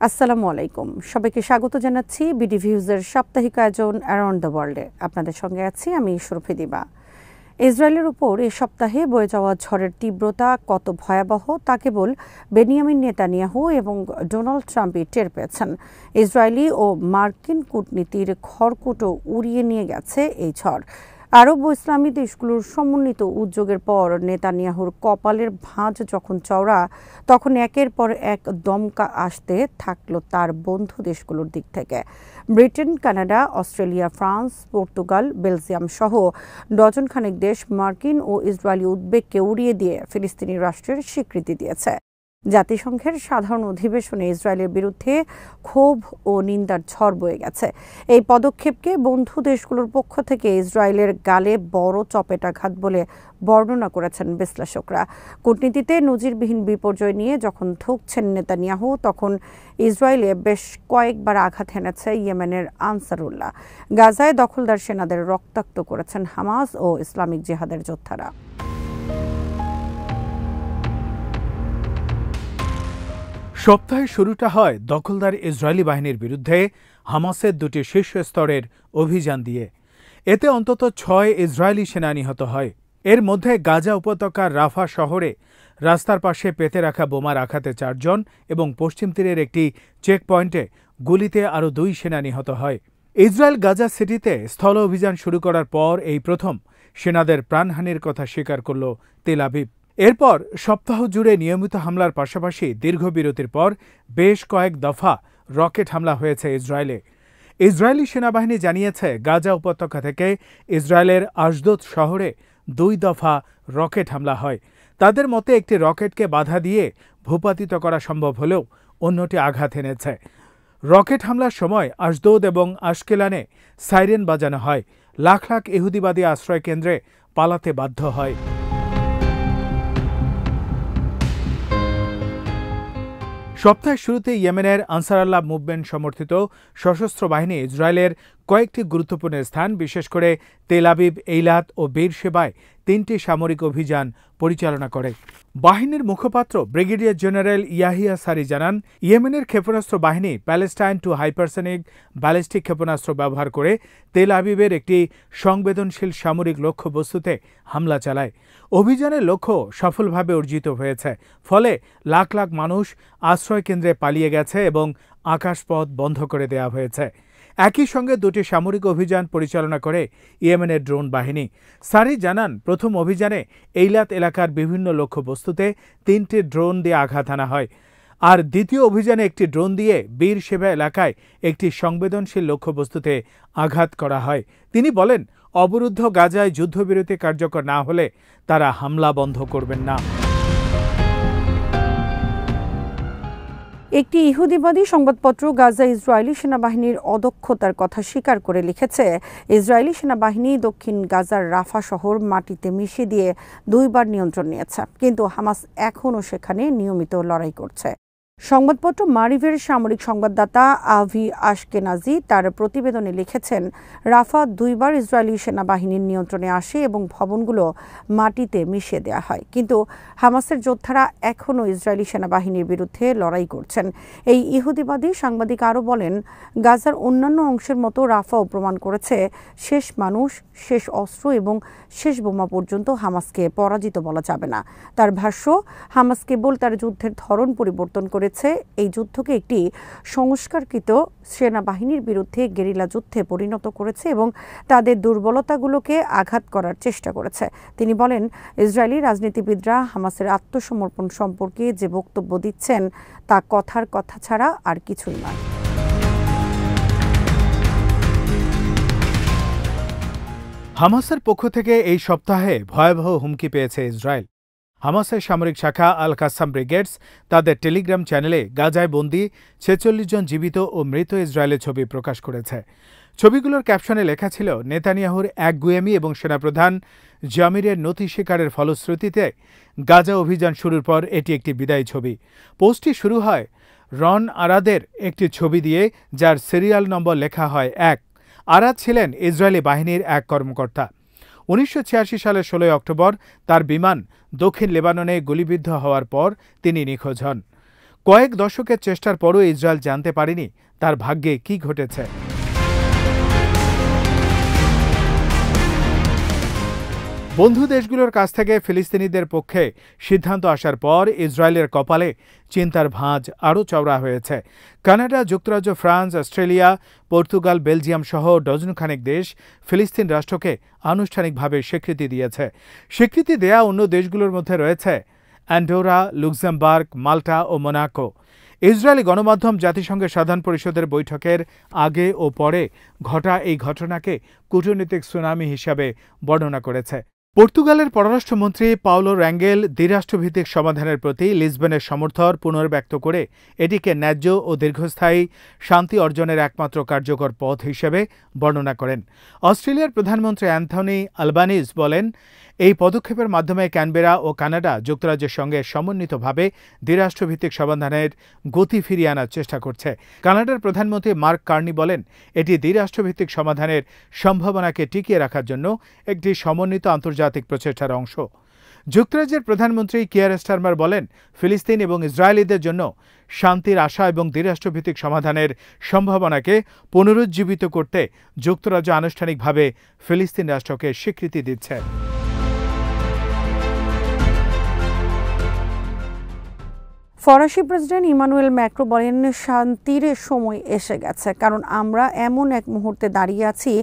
আসসালামু আলাইকুম, সবাইকে স্বাগত জানাচ্ছি বিডি ভিউজের সাপ্তাহিক আয়োজন অ্যারাউন্ড দ্য ওয়ার্ল্ডে। আপনাদের সঙ্গে আছি আমি সুরভি দিবা। ইসরায়েলের উপর এ সপ্তাহে বয়ে যাওয়া ঝড়ের তীব্রতা কত ভয়াবহ তা কেবল বেনিয়ামিন নেতানিয়াহু এবং ডোনাল্ড ট্রাম্পই টের পেয়েছেন। ইসরায়েলি ও মার্কিন কূটনীতির খড়কুটো উড়িয়ে নিয়ে গেছে এই ঝড়। আরব ও ইসলামী দেশগুলোর সমন্বিত উদ্যোগের পর নেতানিয়াহুর কপালের ভাঁজ যখন চওড়া, তখন একের পর এক দমকা আসতে থাকলো তার বন্ধু দেশগুলোর দিক থেকে। Britain, Canada, Australia, France, Portugal, Belgium সহ ডজন খানেক দেশ মার্কিন ও ইসরায়েলি উদ্বেগকে উড়িয়ে দিয়ে ফিলিস্তিনি রাষ্ট্রের স্বীকৃতি দিয়েছে। জাতিসংঘের সাধারণ অধিবেশনে ইসরায়েলের বিরুদ্ধে ক্ষোভ ও নিন্দার ঝড় বয়ে গেছে। এই পদক্ষেপকে বন্ধু দেশগুলোর পক্ষ থেকে ইসরায়েলের গালে বড় চপেটাঘাত বলে বর্ণনা করেছেন বিশ্লেষকরা। কূটনীতিতে নজিরবিহীন বিপর্যয় নিয়ে যখন ঠুকছেন নেতানিয়াহু, তখন ইসরায়েলে বেশ কয়েকবার আঘাত হেনেছে ইয়েমেনের আনসারুল্লাহ। গাজায় দখলদার সেনাদের রক্তাক্ত করেছেন হামাস ও ইসলামিক জিহাদের যোদ্ধারা। সপ্তাহের শুরুটা হয় দখলদার ইসরায়েলি বাহিনীর বিরুদ্ধে হামাসের দুটি শীর্ষ স্তরের অভিযান দিয়ে। এতে অন্তত 6 ইসরায়েলি সেনা নিহত হয়। এর মধ্যে গাজা উপত্যকার রাফা শহরে রাস্তার পাশে পেতে রাখা বোমার আঘাতে 4 জন এবং পশ্চিম তীরের একটি চেকপয়েন্টে গুলিতে আরও 2 সেনা নিহত হয়। ইসরায়েল গাজা সিটিতে স্থল অভিযান শুরু করার পর এই প্রথম সেনাদের প্রাণহানির কথা স্বীকার করল তেল আবিব। এরপর সপ্তাহ জুড়ে নিয়মিত হামলার পাশাপাশি দীর্ঘ বিরতির পর বেশ কয়েক দফা রকেট হামলা হয়েছে ইসরায়েলে। ইসরায়েলি সেনাবাহিনী জানিয়েছে গাজা উপত্যকা থেকে ইসরায়েলের আশদোদ শহরে 2 দফা রকেট হামলা হয়। তাদের মতে একটি রকেটকে বাধা দিয়ে ভূপাতিত করা সম্ভব হলেও অন্যটি আঘাত এনেছে। রকেট হামলার সময় আশদোদ এবং আশকেলানে সাইরেন বাজানো হয়। লাখ লাখ ইহুদিবাদী আশ্রয় কেন্দ্রে পালাতে বাধ্য হয়। সপ্তাহের শুরুতে ইয়েমেনের আনসারুল্লাহ মুভমেন্ট সমর্থিত সশস্ত্র বাহিনী ইসরায়েলের কয়েকটি গুরুত্বপূর্ণ স্থান, বিশেষ করে তেল আবিব, এইলাত ও বেরশেবায় 3টি সামরিক অভিযান পরিচালনা করে। বাহিনীর মুখপাত্র ব্রিগেডিয়ার জেনারেল ইয়াহিয়া সারি জানান, ইয়েমেনের ক্ষেপণাস্ত্র বাহিনী প্যালেস্টাইন টু হাইপারসনিক ব্যালিস্টিক ক্ষেপণাস্ত্র ব্যবহার করে তেল আবিবের একটি সংবেদনশীল সামরিক লক্ষ্যবস্তুতে হামলা চালায়। অভিযানের লক্ষ্য সফলভাবে অর্জিত হয়েছে। ফলে লাখ লাখ মানুষ আশ্রয় কেন্দ্রে পালিয়ে গেছে এবং আকাশপথ বন্ধ করে দেওয়া হয়েছে। একই সঙ্গে 2টি সামরিক অভিযান পরিচালনা করে ইয়েমেনের ড্রোন বাহিনী। সারি জানান, প্রথম অভিযানে এইলাত এলাকার বিভিন্ন লক্ষ্যবস্তুতে 3টি ড্রোন দিয়ে আঘাত আনা হয়, আর দ্বিতীয় অভিযানে একটি ড্রোন দিয়ে বীরশেবা এলাকায় একটি সংবেদনশীল লক্ষ্যবস্তুতে আঘাত করা হয়। তিনি বলেন, অবরুদ্ধ গাজায় যুদ্ধবিরতি কার্যকর না হলে তারা হামলা বন্ধ করবেন না। একটি ইহুদিবাদী সংবাদপত্র গাজা ইসরায়েলি সেনাবাহিনীর অদক্ষতার কথা স্বীকার করে লিখেছে, ইসরায়েলি সেনাবাহিনী দক্ষিণ গাজার রাফা শহর মাটিতে মিশিয়ে দিয়ে 2 বার নিয়ন্ত্রণ নিয়েছে, কিন্তু হামাস এখনও সেখানে নিয়মিত লড়াই করছে। সংবাদপত্র মারিভের সামরিক সংবাদদাতা আভি আশকেনাজি তার প্রতিবেদনে লিখেছেন, রাফা 2 বার ইসরায়েলি সেনাবাহিনীর নিয়ন্ত্রণে আসে এবং ভবনগুলো মাটিতে মিশিয়ে দেওয়া হয়, কিন্তু হামাসের যোদ্ধারা এখনও ইসরায়েলি সেনাবাহিনীর বিরুদ্ধে লড়াই করছেন। এই ইহুদিবাদী সাংবাদিক আরও বলেন, গাজার অন্যান্য অংশের মতো রাফাও প্রমাণ করেছে শেষ মানুষ, শেষ অস্ত্র এবং শেষ বোমা পর্যন্ত হামাসকে পরাজিত বলা যাবে না। তার ভাষ্য, হামাস কেবল তার যুদ্ধের ধরন পরিবর্তন করে এই যুদ্ধকে একটি সংস্কারকৃত সেনাবাহিনীর বিরুদ্ধে গেরিলা যুদ্ধে পরিণত করেছে এবং তাদের দুর্বলতাগুলোকে আঘাত করার চেষ্টা করেছে। তিনি বলেন, ইসরায়েলি রাজনীতিবিদরা হামাসের আত্মসমর্পণ সম্পর্কে যে বক্তব্য দিচ্ছেন তা কথার কথা ছাড়া আর কিছুই নয়। হামাসের পক্ষ থেকে এই সপ্তাহে ভয়াবহ হুমকি পেয়েছে ইসরায়েল। হামাসের সামরিক শাখা আল কাসাম ব্রিগেডস তাদের টেলিগ্রাম চ্যানেলে গাজায় বন্দী 46 জন জীবিত ও মৃত ইসরায়েলের ছবি প্রকাশ করেছে। ছবিগুলোর ক্যাপশনে লেখা ছিল, নেতানিয়াহুর একগুঁয়েমি এবং সেনাপ্রধান জামিরের নথি স্বীকারের ফলশ্রুতিতে গাজা অভিযান শুরুর পর এটি একটি বিদায়ী ছবি। পোস্টটি শুরু হয় রন আরাদের একটি ছবি দিয়ে, যার সিরিয়াল নম্বর লেখা হয় 1। আরাদ ছিলেন ইসরায়েলি বাহিনীর এক কর্মকর্তা। 1986 সালের 16 অক্টোবর তার বিমান দক্ষিণ লেবাননে গুলিবিদ্ধ হওয়ার পর তিনি নিখোঁজ হন। কয়েক দশকের চেষ্টার পরও ইসরায়েল জানতে পারেনি তার ভাগ্যে কি ঘটেছে। বন্ধু দেশগুলোর কাছ থেকে ফিলিস্তিনিদের পক্ষে সিদ্ধান্ত আসার পর ইসরায়েলের কপালে চিন্তার ভাঁজ আরও চওড়া হয়েছে। কানাডা, যুক্তরাজ্য, ফ্রান্স, অস্ট্রেলিয়া, পর্তুগাল, বেলজিয়াম সহ ডজনখানেক দেশ ফিলিস্তিন রাষ্ট্রকে আনুষ্ঠানিকভাবে স্বীকৃতি দিয়েছে। স্বীকৃতি দেয়া অন্য দেশগুলোর মধ্যে রয়েছে অ্যান্ডোরা, লুক্সেমবার্গ, মাল্টা ও মোনাকো। ইসরায়েলি গণমাধ্যম জাতিসংঘের সাধারণ পরিষদের বৈঠকের আগে ও পরে ঘটা এই ঘটনাকে কূটনৈতিক সুনামি হিসাবে বর্ণনা করেছে। পর্তুগালের পররাষ্ট্রমন্ত্রী পাওলো র্যাঙ্গেল দ্বিরাষ্ট্রভিত্তিক সমাধানের প্রতি লিসবনের সমর্থন পুনর্ব্যক্ত করে এটিকে ন্যায্য ও দীর্ঘস্থায়ী শান্তি অর্জনের একমাত্র কার্যকর পথ হিসেবে বর্ণনা করেন। অস্ট্রেলিয়ার প্রধানমন্ত্রী অ্যান্থনি আলবানিজ বলেন, এই পদক্ষেপের মাধ্যমে ক্যানবেরা ও কানাডা যুক্তরাজ্যের সঙ্গে সমন্বিতভাবে দ্বিরাষ্ট্রভিত্তিক সমাধানের গতি ফিরিয়ে আনার চেষ্টা করছে। কানাডার প্রধানমন্ত্রী মার্ক কার্নি বলেন, এটি দ্বিরাষ্ট্রভিত্তিক সমাধানের সম্ভাবনাকে টিকিয়ে রাখার জন্য একটি সমন্বিত আন্তর্জাতিক প্রচেষ্টার অংশ। যুক্তরাজ্যের প্রধানমন্ত্রী কিয়ার স্টারমার বলেন, ফিলিস্তিন এবং ইসরায়েলিদের জন্য শান্তির আশা এবং দ্বিরাষ্ট্রভিত্তিক সমাধানের সম্ভাবনাকে পুনরুজ্জীবিত করতে যুক্তরাজ্য আনুষ্ঠানিকভাবে ফিলিস্তিন রাষ্ট্রকে স্বীকৃতি দিচ্ছে। ফরাসি প্রেসিডেন্ট ইমানুয়েল ম্যাক্রো বলেন, শান্তির সময় এসে গেছে, কারণ আমরা এমন এক মুহূর্তে দাঁড়িয়ে আছি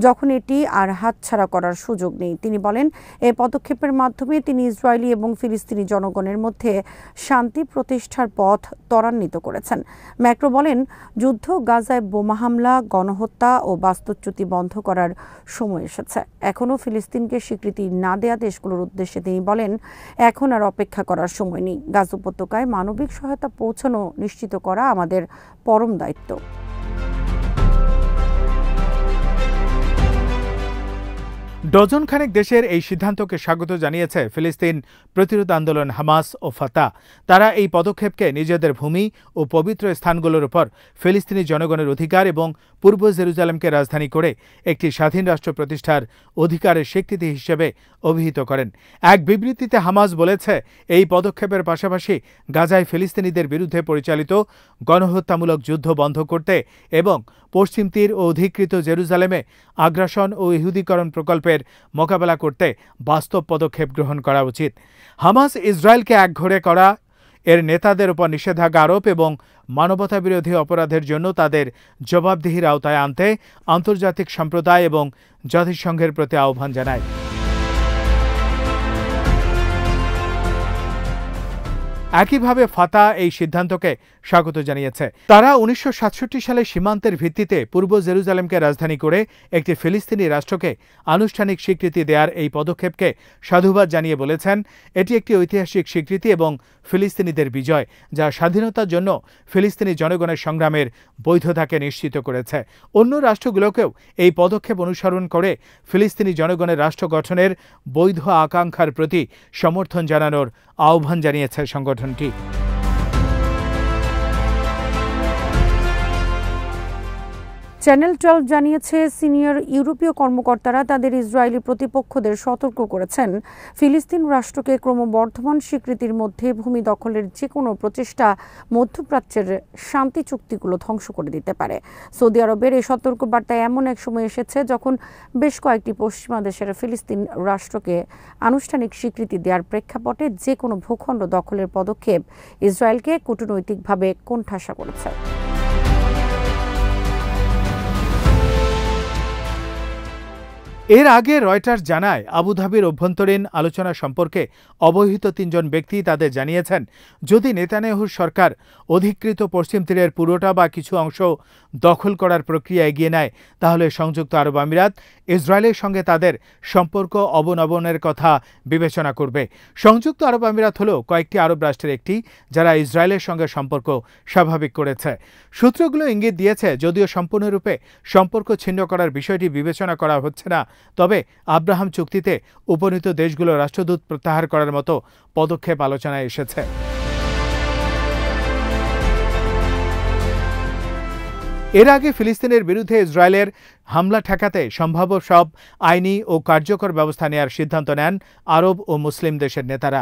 যখন এটি আর হাতছাড়া করার সুযোগ নেই। তিনি বলেন, এই পদক্ষেপের মাধ্যমে তিনি ইসরায়েলি এবং ফিলিস্তিনি জনগণের মধ্যে শান্তি প্রতিষ্ঠার পথ ত্বরান্বিত করেছেন। ম্যাক্রো বলেন, যুদ্ধ, গাজায় বোমা হামলা, গণহত্যা ও বাস্তুচ্যুতি বন্ধ করার সময় এসেছে। এখনও ফিলিস্তিনকে স্বীকৃতি না দেয়া দেশগুলোর উদ্দেশ্যে তিনি বলেন, এখন আর অপেক্ষা করার সময় নেই। গাজা উপত্যকায় মানবিক সহায়তা পৌঁছানো নিশ্চিত করা আমাদের পরম দায়িত্ব। ডজনখানেক দেশের এই সিদ্ধান্তকে স্বাগত জানিয়েছে ফিলিস্তিন প্রতিরোধ আন্দোলন হামাস ও ফাতা। তারা এই পদক্ষেপকে নিজেদের ভূমি ও পবিত্র স্থানগুলোর উপর ফিলিস্তিনি জনগণের অধিকার এবং পূর্ব জেরুজালেমকে রাজধানী করে একটি স্বাধীন রাষ্ট্র প্রতিষ্ঠার অধিকারের স্বীকৃতি হিসেবে অভিহিত করেন। এক বিবৃতিতে হামাস বলেছে, এই পদক্ষেপের পাশাপাশি গাজায় ফিলিস্তিনিদের বিরুদ্ধে পরিচালিত গণহত্যামূলক যুদ্ধ বন্ধ করতে এবং পশ্চিম তীর ও অধিকৃত জেরুজালেমে আগ্রাসন ও ইহুদীকরণ প্রকল্পের মোকাবেলা করতে বাস্তব পদক্ষেপ গ্রহণ করা উচিত। হামাস ইসরায়েলকে একঘরে করা, এর নেতাদের উপর নিষেধাজ্ঞা আরোপ এবং মানবতাবিরোধী অপরাধের জন্য তাদের জবাবদিহির আওতায় আনতে আন্তর্জাতিক সম্প্রদায় এবং জাতিসংঘের প্রতি আহ্বান জানায়। একইভাবে ফাতা এই সিদ্ধান্তকে স্বাগত জানিয়েছে। তারা 1967 সালে সীমান্তের ভিত্তিতে পূর্ব জেরুজালেমকে রাজধানী করে একটি ফিলিস্তিনি রাষ্ট্রকে আনুষ্ঠানিক স্বীকৃতি দেওয়ার এই পদক্ষেপকে সাধুবাদ জানিয়ে বলেছেন, এটি একটি ঐতিহাসিক স্বীকৃতি এবং ফিলিস্তিনিদের বিজয়, যা স্বাধীনতার জন্য ফিলিস্তিনি জনগণের সংগ্রামের বৈধতাকে নিশ্চিত করেছে। অন্য রাষ্ট্রগুলোকেও এই পদক্ষেপ অনুসরণ করে ফিলিস্তিনি জনগণের রাষ্ট্র গঠনের বৈধ আকাঙ্ক্ষার প্রতি সমর্থন জানানোর আহ্বান জানিয়েছে সংগঠনটি। চ্যানেল 12 জানিয়েছে, সিনিয়র ইউরোপীয় কর্মকর্তারা তাদের ইসরায়েলি প্রতিপক্ষদের সতর্ক করেছেন, ফিলিস্তিন রাষ্ট্রকে ক্রমবর্ধমান স্বীকৃতির মধ্যে ভূমি দখলের যে কোনো প্রচেষ্টা মধ্যপ্রাচ্যের শান্তি চুক্তিগুলো ধ্বংস করে দিতে পারে। সৌদি আরবের এই সতর্কবার্তা এমন এক সময় এসেছে যখন বেশ কয়েকটি পশ্চিমা দেশের ফিলিস্তিন রাষ্ট্রকে আনুষ্ঠানিক স্বীকৃতি দেওয়ার প্রেক্ষাপটে যে কোনো ভূখণ্ড দখলের পদক্ষেপ ইসরায়েলকে কূটনৈতিকভাবে কোণঠাসা করেছে। এর আগে রয়টার্স জানায়, আবুধাবির অভ্যন্তরীণ আলোচনা সম্পর্কে অবহিত 3 জন ব্যক্তি তাদের জানিয়েছেন, যদি নেতানিয়াহুর সরকার অধিকৃত পশ্চিম তীরের পুরোটা বা কিছু অংশ দখল করার প্রক্রিয়া এগিয়ে নেয়, তাহলে সংযুক্ত আরব আমিরাত ইসরায়েলের সঙ্গে তাদের সম্পর্ক অবনমনের কথা বিবেচনা করবে। সংযুক্ত আরব আমিরাত হল কয়েকটি আরব রাষ্ট্রের একটি, যারা ইসরায়েলের সঙ্গে সম্পর্ক স্বাভাবিক করেছে। সূত্রগুলো ইঙ্গিত দিয়েছে, যদিও সম্পূর্ণরূপে সম্পর্ক ছিন্ন করার বিষয়টি বিবেচনা করা হচ্ছে না, তবে আব্রাহাম চুক্তিতে উপনীত দেশগুলো রাষ্ট্রদূত প্রত্যাহার করার মতো পদক্ষেপ আলোচনায় এসেছে। এর আগে ফিলিস্তিনের বিরুদ্ধে ইসরায়েলের হামলা ঠেকাতে সম্ভাব্য সব আইনি ও কার্যকর ব্যবস্থা নেওয়ার সিদ্ধান্ত নেন আরব ও মুসলিম দেশের নেতারা।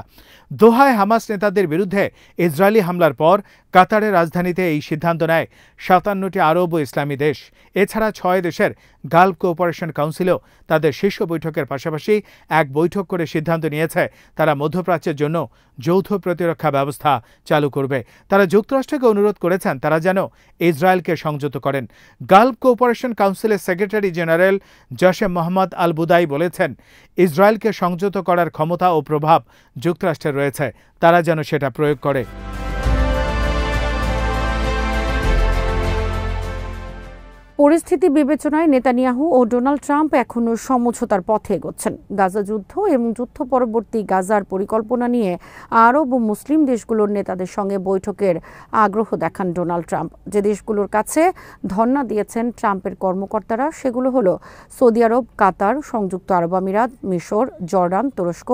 দোহায় হামাস নেতাদের বিরুদ্ধে ইসরায়েলি হামলার পর কাতারের রাজধানীতে এই সিদ্ধান্ত নেয় ৫৭টি আরব ও ইসলামী দেশ। এছাড়া ৬ দেশের গালফ কোঅপারেশন কাউন্সিলও তাদের শীর্ষ বৈঠকের পাশাপাশি এক বৈঠক করে সিদ্ধান্ত নিয়েছে তারা মধ্যপ্রাচ্যের জন্য যৌথ প্রতিরক্ষা ব্যবস্থা চালু করবে। তারা যুক্তরাষ্ট্রকে অনুরোধ করেছেন তারা যেন ইসরায়েলকে সংযত করেন। গালফ কোঅপারেশন কাউন্সিলের সেক্রেটারি জেনারেল জসেম মোহাম্মদ আল বুদাই বলেছেন, ইসরায়েলকে সংযত করার ক্ষমতা ও প্রভাব যুক্তরাষ্ট্রের রয়েছে, তারা যেন সেটা প্রয়োগ করে। পরিস্থিতি বিবেচনায় নেতানিয়াহু ও ডোনাল্ড ট্রাম্প এখনও সমঝোতার পথে এগোচ্ছেন। গাজা যুদ্ধ এবং যুদ্ধ পরবর্তী গাজার পরিকল্পনা নিয়ে আরব ও মুসলিম দেশগুলোর নেতাদের সঙ্গে বৈঠকের আগ্রহ দেখান ডোনাল্ড ট্রাম্প। যে দেশগুলোর কাছে ধর্ণা দিয়েছেন ট্রাম্পের কর্মকর্তারা সেগুলো হলো সৌদি আরব, কাতার, সংযুক্ত আরব আমিরাত, মিশর, জর্ডান, তুরস্ক,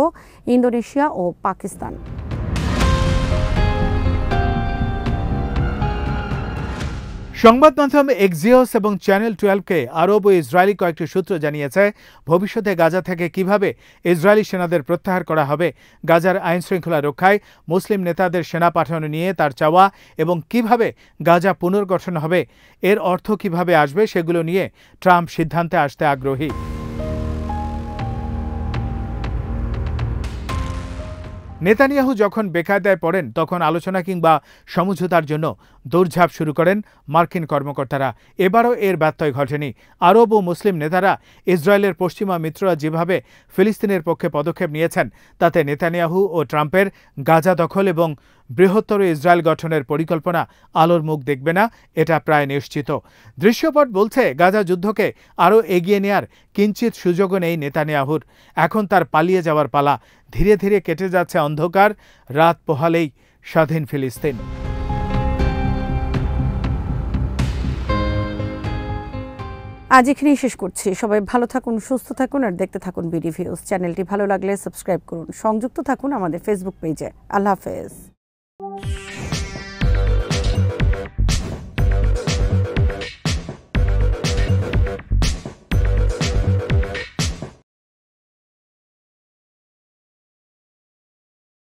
ইন্দোনেশিয়া ও পাকিস্তান। সংবাদ মাধ্যম এক্সিওস এবং চ্যানেল 12কে আরব ও ইসরায়েলি কয়েকটি সূত্র জানিয়েছে, ভবিষ্যতে গাজা থেকে কিভাবে ইসরায়েলি সেনাদের প্রত্যাহার করা হবে, গাজার আইনশৃঙ্খলা রক্ষায় মুসলিম নেতাদের সেনা পাঠানো নিয়ে তার চাওয়া এবং কিভাবে গাজা পুনর্গঠন হবে, এর অর্থ কিভাবে আসবে সেগুলো নিয়ে ট্রাম্প সিদ্ধান্তে আসতে আগ্রহী। নেতানিয়াহু যখন বেকায়দায় পড়েন তখন আলোচনা কিংবা সমঝোতার জন্য দৌড়ঝাঁপ শুরু করেন মার্কিন কর্মকর্তারা। এবারও এর ব্যত্যয় ঘটেনি। আরব ও মুসলিম নেতারা ইসরায়েলের পশ্চিমা মিত্ররা যেভাবে ফিলিস্তিনের পক্ষে পদক্ষেপ নিয়েছেন তাতে নেতানিয়াহু ও ট্রাম্পের গাজা দখল এবং বৃহত্তর ইসরায়েল গঠনের পরিকল্পনা আলোর মুখ দেখবে না, এটা প্রায় নিশ্চিত। দৃশ্যপট বলছে গাজা যুদ্ধকে আরও এগিয়ে নেয়ার কিঞ্চিত সুযোগও নেই নেতানিয়াহুর। এখন তার পালিয়ে যাওয়ার পালা। ধীরে ধীরে কেটে যাচ্ছে অন্ধকার, রাত পোহালেই স্বাধীন ফিলিস্তিন। আজ এখানেই শেষ করছি। সবাই ভালো থাকুন, সুস্থ থাকুন আর দেখতে থাকুন বিডি ভিউজ। চ্যানেলটি ভালো লাগলে সাবস্ক্রাইব করুন, সংযুক্ত থাকুন আমাদের ফেসবুক পেজে। আল্লাহ হাফেজ।